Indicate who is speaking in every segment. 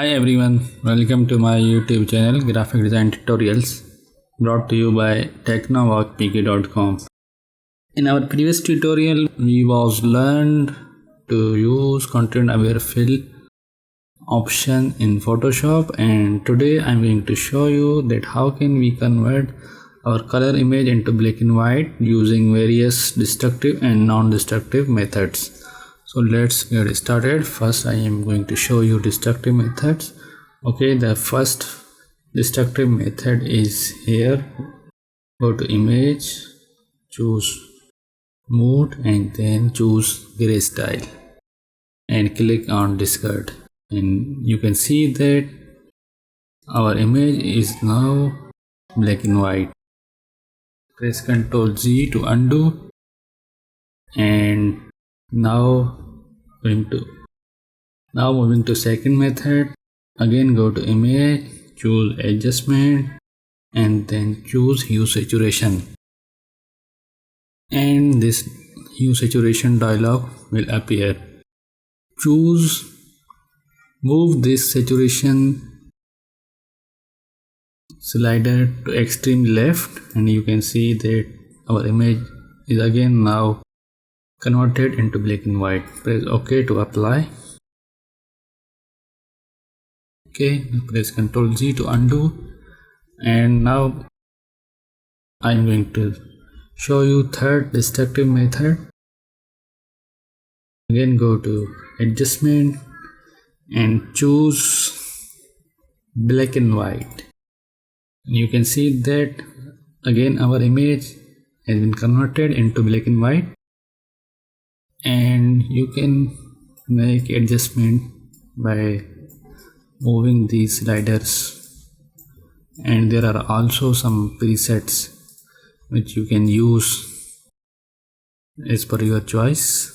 Speaker 1: Hi everyone, welcome to my YouTube channel Graphic Design Tutorials brought to you by technovokpk.com. In our previous tutorial, we was learned to use content aware fill option in Photoshop, and today I'm going to show you that how can we convert our color image into black and white using various destructive and non-destructive methods. So let's get started. First I am going to show you destructive methods. Okay, the first destructive method is here. Go to image, choose mode and then choose gray style and click on discard, and you can see that our image is now black and white. Press Ctrl Z to undo, and now moving to second method. Again go to image, choose adjustment and then choose hue saturation, and this hue saturation dialog will appear. Move this saturation slider to extreme left, and you can see that our image is again now converted into black and white. Press OK to apply. Okay, press Ctrl Z to undo, and now I'm going to show you third destructive method. Again go to adjustment and choose black and white. You can see that again our image has been converted into black and white, and you can make adjustment by moving these sliders, and there are also some presets which you can use as per your choice.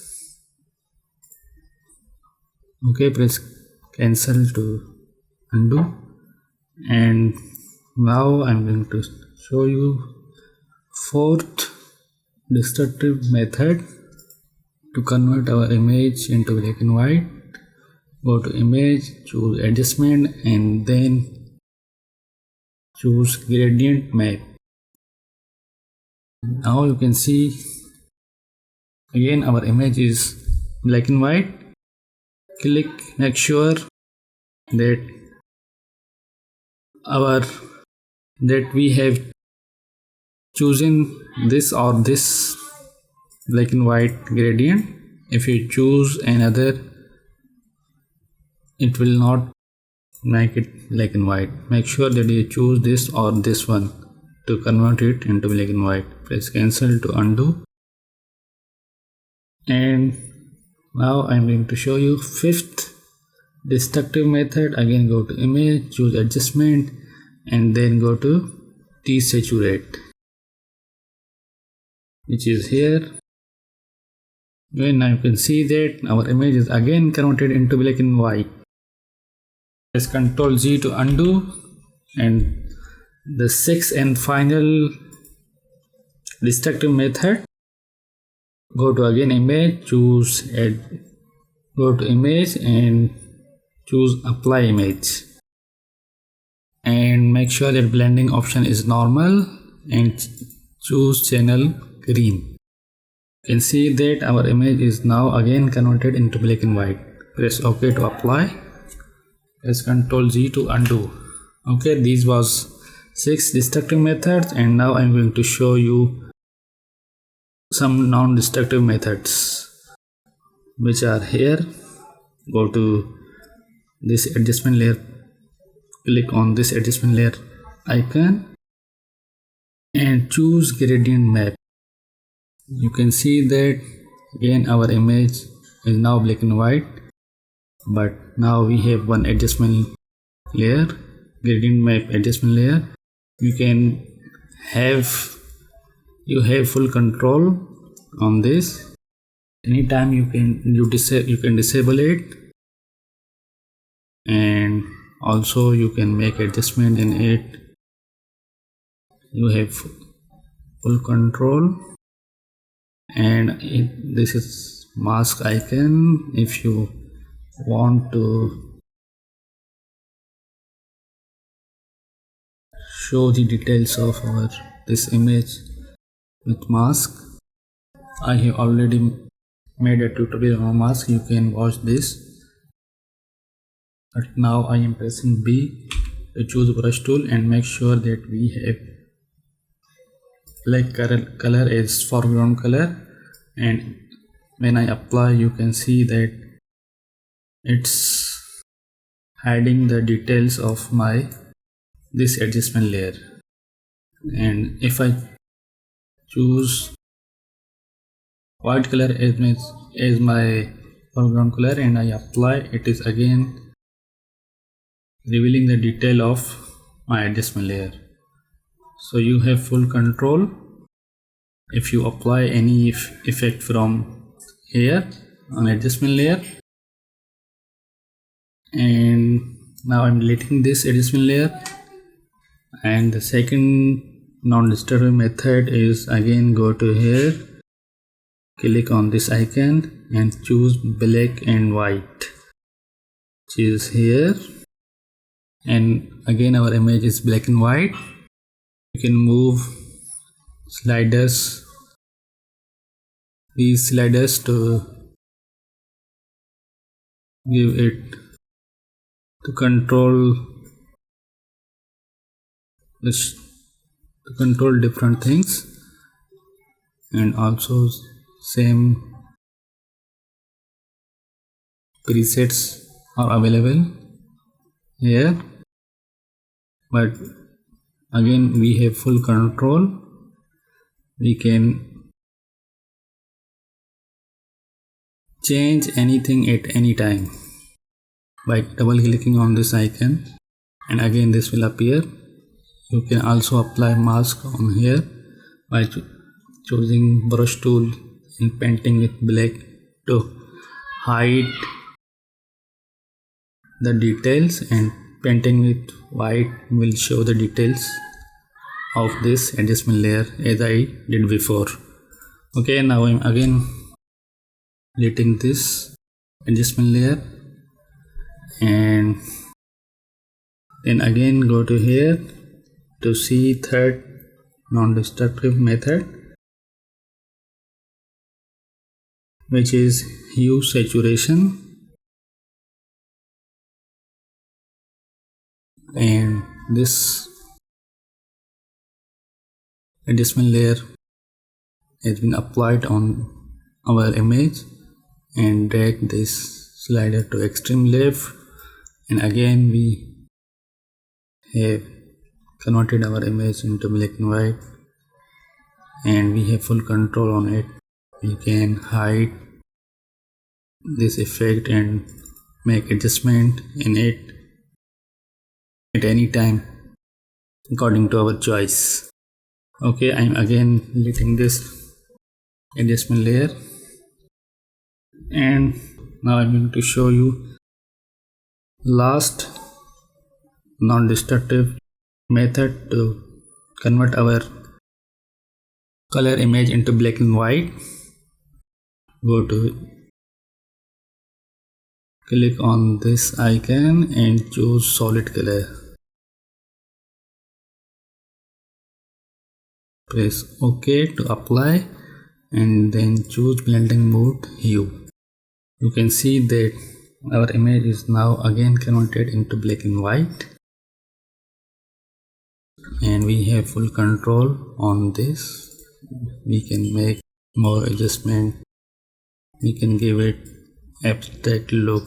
Speaker 1: Okay, press cancel to undo, and now I'm going to show you fourth destructive method to convert our image into black and white. Go to image, choose adjustment and then choose gradient map. Now you can see again our image is black and white. Make sure that we have chosen this or this black and white gradient. If you choose another, it will not make it black and white. Make sure that you choose this or this one to convert it into black and white. Press cancel to undo, and now I'm going to show you fifth destructive method. Again go to image, choose adjustment and then go to desaturate, which is here. Now you can see that our image is again converted into black and white. Press Ctrl Z to undo, and the sixth and final destructive method. Go to again image, go to image and choose apply image, and make sure that blending option is normal and choose channel green. You can see that our image is now again converted into black and white. Press OK to apply. Press Ctrl Z to undo. Okay, these was 6 destructive methods, and now I'm going to show you some non-destructive methods which are here. Go to this adjustment layer, click on this adjustment layer icon and choose gradient map. You can see that again our image is now black and white, but now we have one adjustment layer, gradient map adjustment layer. You have full control on this. Anytime you can disable it, and also you can make adjustment in it. You have full control, and this is mask icon. If you want to show the details of our this image with mask. I have already made a tutorial on mask, you can watch this. But now I am pressing B to choose brush tool and make sure that we have black color as foreground color, and when I apply you can see that it's hiding the details of my this adjustment layer. And if I choose white color as my foreground color and I apply, it is again revealing the detail of my adjustment layer. So you have full control if you apply any effect from here on adjustment layer. And now I'm deleting this adjustment layer, and the second non-destructive method is again go to here, click on this icon and choose black and white, which is here, and again our image is black and white. You can move these sliders to give it to control this, to control different things, and also same presets are available here, but again we have full control. We can change anything at any time by double clicking on this icon, and again this will appear. You can also apply mask on here by choosing brush tool and painting with black to hide the details, and painting with white will show the details of this adjustment layer as I did before. Okay, now I'm again deleting this adjustment layer, and then again go to here to see third non-destructive method, which is hue saturation. And this adjustment layer has been applied on our image, and drag this slider to extreme left, and again we have converted our image into black and white, and we have full control on it. We can hide this effect and make adjustment in it at any time according to our choice. Okay, I'm again deleting this adjustment layer, and now I'm going to show you last non-destructive method to convert our color image into black and white. Go to click on this icon and choose solid color. Press OK to apply, and then choose blending mode hue. You can see that our image is now again converted into black and white, and we have full control on this. We can make more adjustment. We can give it abstract look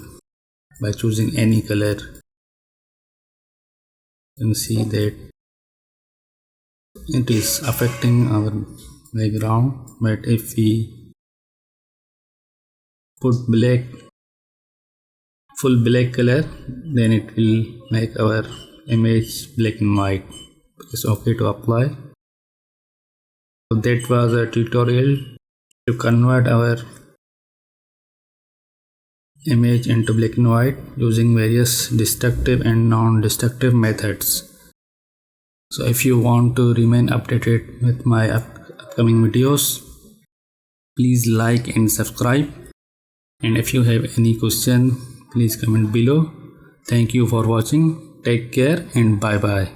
Speaker 1: by choosing any color. You can see that it is affecting our background, but if we put full black color, then it will make our image black and white. Press OK to apply. So that was a tutorial to convert our image into black and white using various destructive and non-destructive methods. So if you want to remain updated with my upcoming videos, please like and subscribe, and if you have any question, please comment below. Thank you for watching. Take care and bye bye.